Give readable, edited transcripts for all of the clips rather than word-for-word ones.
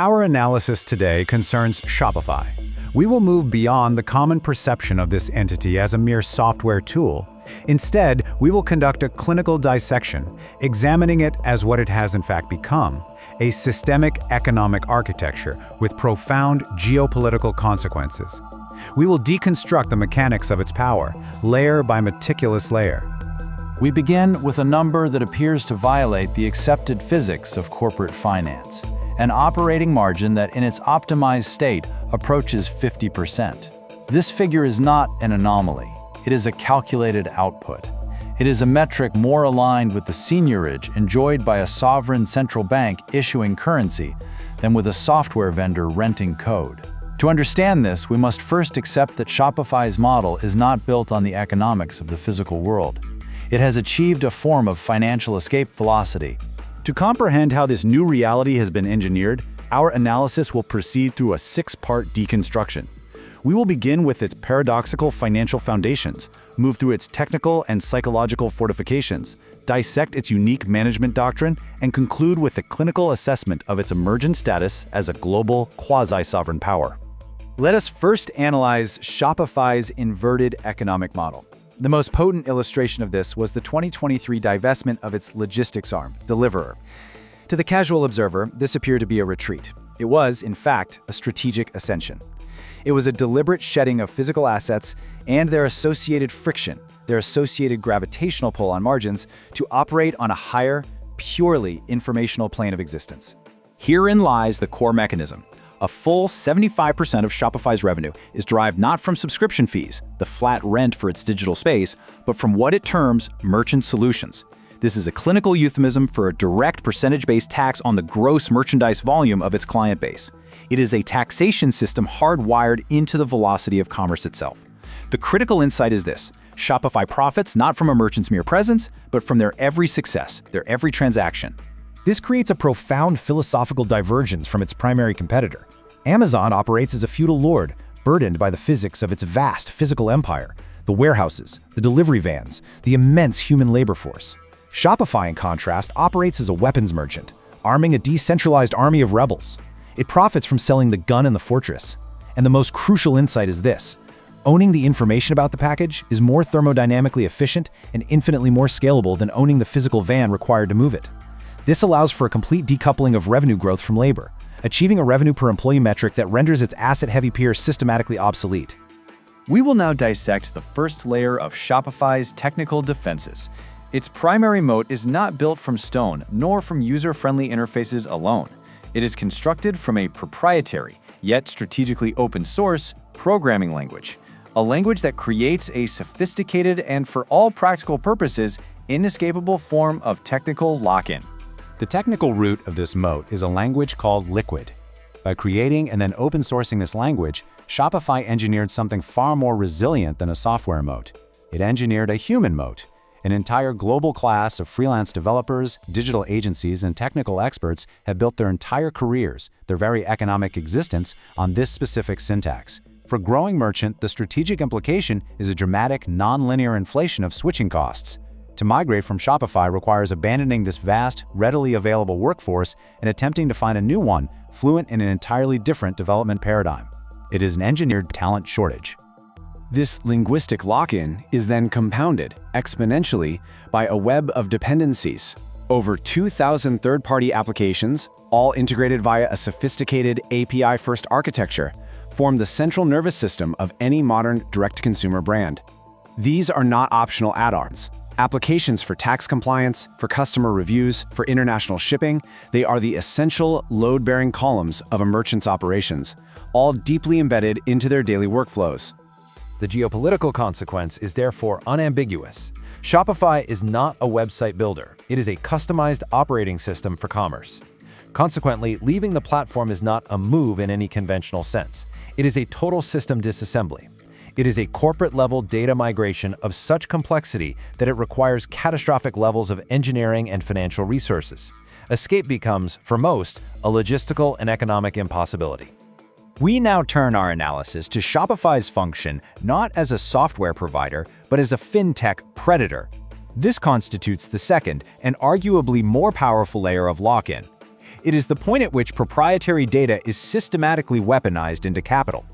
Our analysis today concerns Shopify. We will move beyond the common perception of this entity as a mere software tool. Instead, we will conduct a clinical dissection, examining it as what it has in fact become, a systemic economic architecture with profound geopolitical consequences. We will deconstruct the mechanics of its power, layer by meticulous layer. We begin with a number that appears to violate the accepted physics of corporate finance, an operating margin that in its optimized state approaches 50%. This figure is not an anomaly. It is a calculated output. It is a metric more aligned with the seigniorage enjoyed by a sovereign central bank issuing currency than with a software vendor renting code. To understand this, we must first accept that Shopify's model is not built on the economics of the physical world. It has achieved a form of financial escape velocity. To comprehend how this new reality has been engineered, our analysis will proceed through a 6-part deconstruction. We will begin with its paradoxical financial foundations, move through its technical and psychological fortifications, dissect its unique management doctrine, and conclude with a clinical assessment of its emergent status as a global quasi-sovereign power. Let us first analyze Shopify's inverted economic model. The most potent illustration of this was the 2023 divestment of its logistics arm, Deliverr. To the casual observer, this appeared to be a retreat. It was, in fact, a strategic ascension. It was a deliberate shedding of physical assets and their associated friction, their associated gravitational pull on margins, to operate on a higher, purely informational plane of existence. Herein lies the core mechanism. A full 75% of Shopify's revenue is derived not from subscription fees, the flat rent for its digital space, but from what it terms merchant solutions. This is a clinical euphemism for a direct percentage-based tax on the gross merchandise volume of its client base. It is a taxation system hardwired into the velocity of commerce itself. The critical insight is this: Shopify profits not from a merchant's mere presence, but from their every success, their every transaction. This creates a profound philosophical divergence from its primary competitor. Amazon operates as a feudal lord, burdened by the physics of its vast physical empire, the warehouses, the delivery vans, the immense human labor force. Shopify, in contrast, operates as a weapons merchant, arming a decentralized army of rebels. It profits from selling the gun and the fortress. And the most crucial insight is this: owning the information about the package is more thermodynamically efficient and infinitely more scalable than owning the physical van required to move it. This allows for a complete decoupling of revenue growth from labor, achieving a revenue per employee metric that renders its asset-heavy peers systematically obsolete. We will now dissect the first layer of Shopify's technical defenses. Its primary moat is not built from stone, nor from user-friendly interfaces alone. It is constructed from a proprietary, yet strategically open-source, programming language. A language that creates a sophisticated and, for all practical purposes, inescapable form of technical lock-in. The technical root of this moat is a language called Liquid. By creating and then open sourcing this language, Shopify engineered something far more resilient than a software moat. It engineered a human moat. An entire global class of freelance developers, digital agencies, and technical experts have built their entire careers, their very economic existence, on this specific syntax. For a growing merchant, the strategic implication is a dramatic, non-linear inflation of switching costs. To migrate from Shopify requires abandoning this vast, readily available workforce and attempting to find a new one, fluent in an entirely different development paradigm. It is an engineered talent shortage. This linguistic lock-in is then compounded exponentially by a web of dependencies. Over 2,000 third-party applications, all integrated via a sophisticated API-first architecture, form the central nervous system of any modern direct-to-consumer brand. These are not optional add-ons. Applications for tax compliance, for customer reviews, for international shipping, they are the essential load-bearing columns of a merchant's operations, all deeply embedded into their daily workflows. The geopolitical consequence is therefore unambiguous. Shopify is not a website builder. It is a customized operating system for commerce. Consequently, leaving the platform is not a move in any conventional sense. It is a total system disassembly. It is a corporate-level data migration of such complexity that it requires catastrophic levels of engineering and financial resources. Escape becomes, for most, a logistical and economic impossibility. We now turn our analysis to Shopify's function not as a software provider, but as a fintech predator. This constitutes the second and arguably more powerful layer of lock-in. It is the point at which proprietary data is systematically weaponized into capital.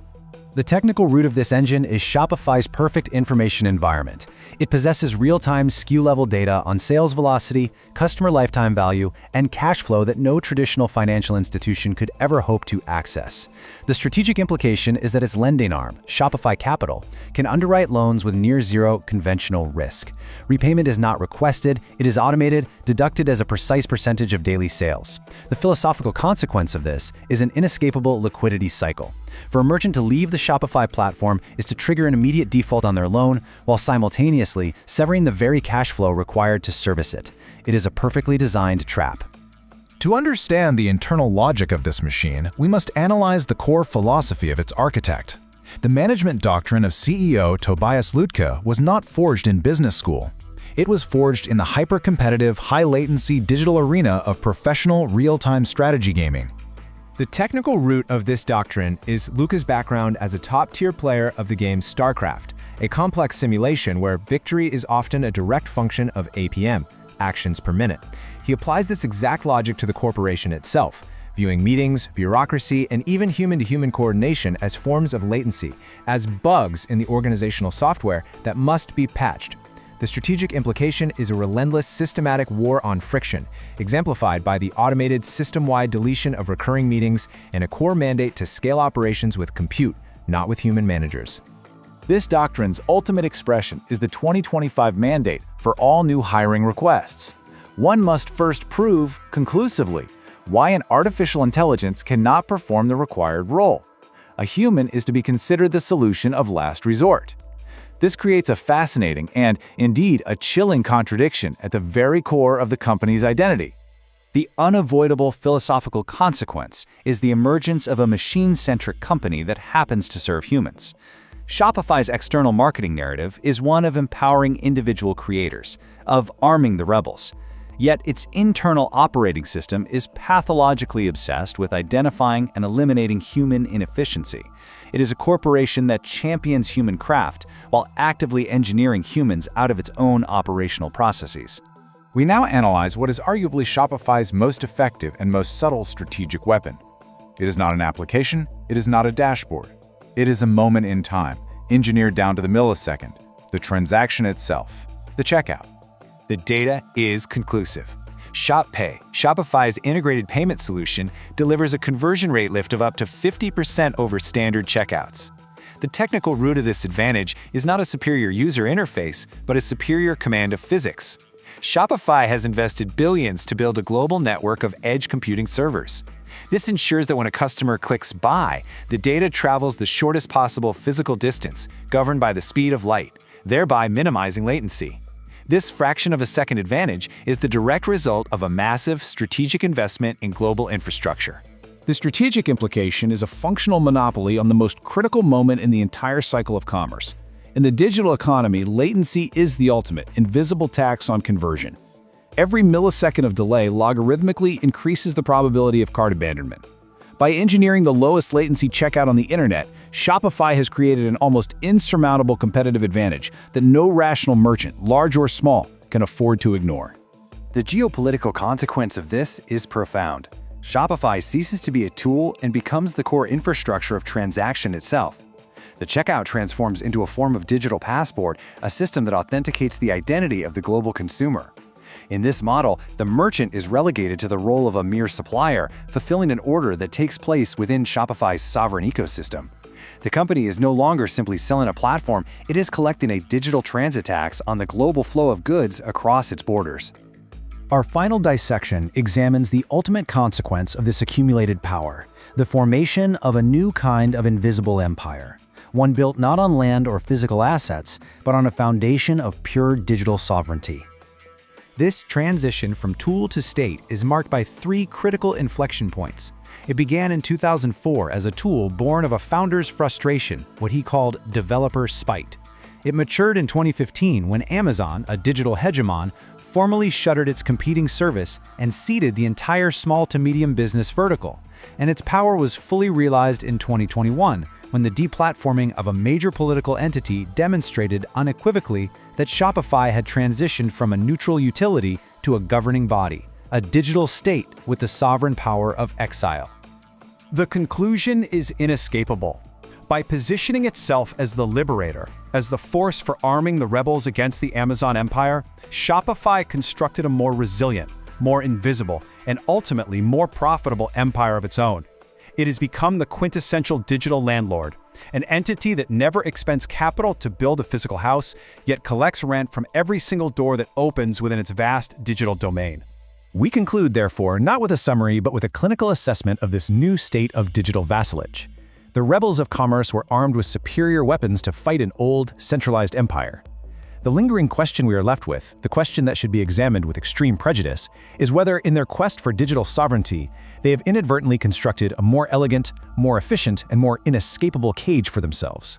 The technical root of this engine is Shopify's perfect information environment. It possesses real-time SKU-level data on sales velocity, customer lifetime value, and cash flow that no traditional financial institution could ever hope to access. The strategic implication is that its lending arm, Shopify Capital, can underwrite loans with near-zero conventional risk. Repayment is not requested, it is automated, deducted as a precise percentage of daily sales. The philosophical consequence of this is an inescapable liquidity cycle. For a merchant to leave the Shopify platform is to trigger an immediate default on their loan, while simultaneously severing the very cash flow required to service it. It is a perfectly designed trap. To understand the internal logic of this machine, we must analyze the core philosophy of its architect. The management doctrine of CEO Tobias Lütke was not forged in business school. It was forged in the hyper-competitive, high-latency digital arena of professional, real-time strategy gaming. The technical root of this doctrine is Lütke's background as a top-tier player of the game Starcraft, a complex simulation where victory is often a direct function of APM, actions per minute. He applies this exact logic to the corporation itself, viewing meetings, bureaucracy, and even human-to-human coordination as forms of latency, as bugs in the organizational software that must be patched. The strategic implication is a relentless, systematic war on friction, exemplified by the automated system-wide deletion of recurring meetings and a core mandate to scale operations with compute, not with human managers. This doctrine's ultimate expression is the 2025 mandate for all new hiring requests. One must first prove, conclusively, why an artificial intelligence cannot perform the required role. A human is to be considered the solution of last resort. This creates a fascinating and, indeed, a chilling contradiction at the very core of the company's identity. The unavoidable philosophical consequence is the emergence of a machine-centric company that happens to serve humans. Shopify's external marketing narrative is one of empowering individual creators, of arming the rebels. Yet its internal operating system is pathologically obsessed with identifying and eliminating human inefficiency. It is a corporation that champions human craft while actively engineering humans out of its own operational processes. We now analyze what is arguably Shopify's most effective and most subtle strategic weapon. It is not an application, it is not a dashboard. It is a moment in time, engineered down to the millisecond, the transaction itself, the checkout. The data is conclusive. ShopPay, Shopify's integrated payment solution, delivers a conversion rate lift of up to 50% over standard checkouts. The technical root of this advantage is not a superior user interface, but a superior command of physics. Shopify has invested billions to build a global network of edge computing servers. This ensures that when a customer clicks buy, the data travels the shortest possible physical distance, governed by the speed of light, thereby minimizing latency. This fraction of a second advantage is the direct result of a massive strategic investment in global infrastructure. The strategic implication is a functional monopoly on the most critical moment in the entire cycle of commerce. In the digital economy, latency is the ultimate, invisible tax on conversion. Every millisecond of delay logarithmically increases the probability of cart abandonment. By engineering the lowest latency checkout on the internet, Shopify has created an almost insurmountable competitive advantage that no rational merchant, large or small, can afford to ignore. The geopolitical consequence of this is profound. Shopify ceases to be a tool and becomes the core infrastructure of transaction itself. The checkout transforms into a form of digital passport, a system that authenticates the identity of the global consumer. In this model, the merchant is relegated to the role of a mere supplier, fulfilling an order that takes place within Shopify's sovereign ecosystem. The company is no longer simply selling a platform, it is collecting a digital transit tax on the global flow of goods across its borders. Our final dissection examines the ultimate consequence of this accumulated power, the formation of a new kind of invisible empire, one built not on land or physical assets, but on a foundation of pure digital sovereignty. This transition from tool to state is marked by three critical inflection points. It began in 2004 as a tool born of a founder's frustration, what he called developer spite. It matured in 2015 when Amazon, a digital hegemon, formally shuttered its competing service and seeded the entire small to medium business vertical. And its power was fully realized in 2021 when the deplatforming of a major political entity demonstrated unequivocally that Shopify had transitioned from a neutral utility to a governing body, a digital state with the sovereign power of exile. The conclusion is inescapable. By positioning itself as the liberator, as the force for arming the rebels against the Amazon empire, Shopify constructed a more resilient, more invisible, and ultimately more profitable empire of its own. It has become the quintessential digital landlord, an entity that never expends capital to build a physical house, yet collects rent from every single door that opens within its vast digital domain. We conclude, therefore, not with a summary, but with a clinical assessment of this new state of digital vassalage. The rebels of commerce were armed with superior weapons to fight an old, centralized empire. The lingering question we are left with, the question that should be examined with extreme prejudice, is whether, in their quest for digital sovereignty, they have inadvertently constructed a more elegant, more efficient, and more inescapable cage for themselves.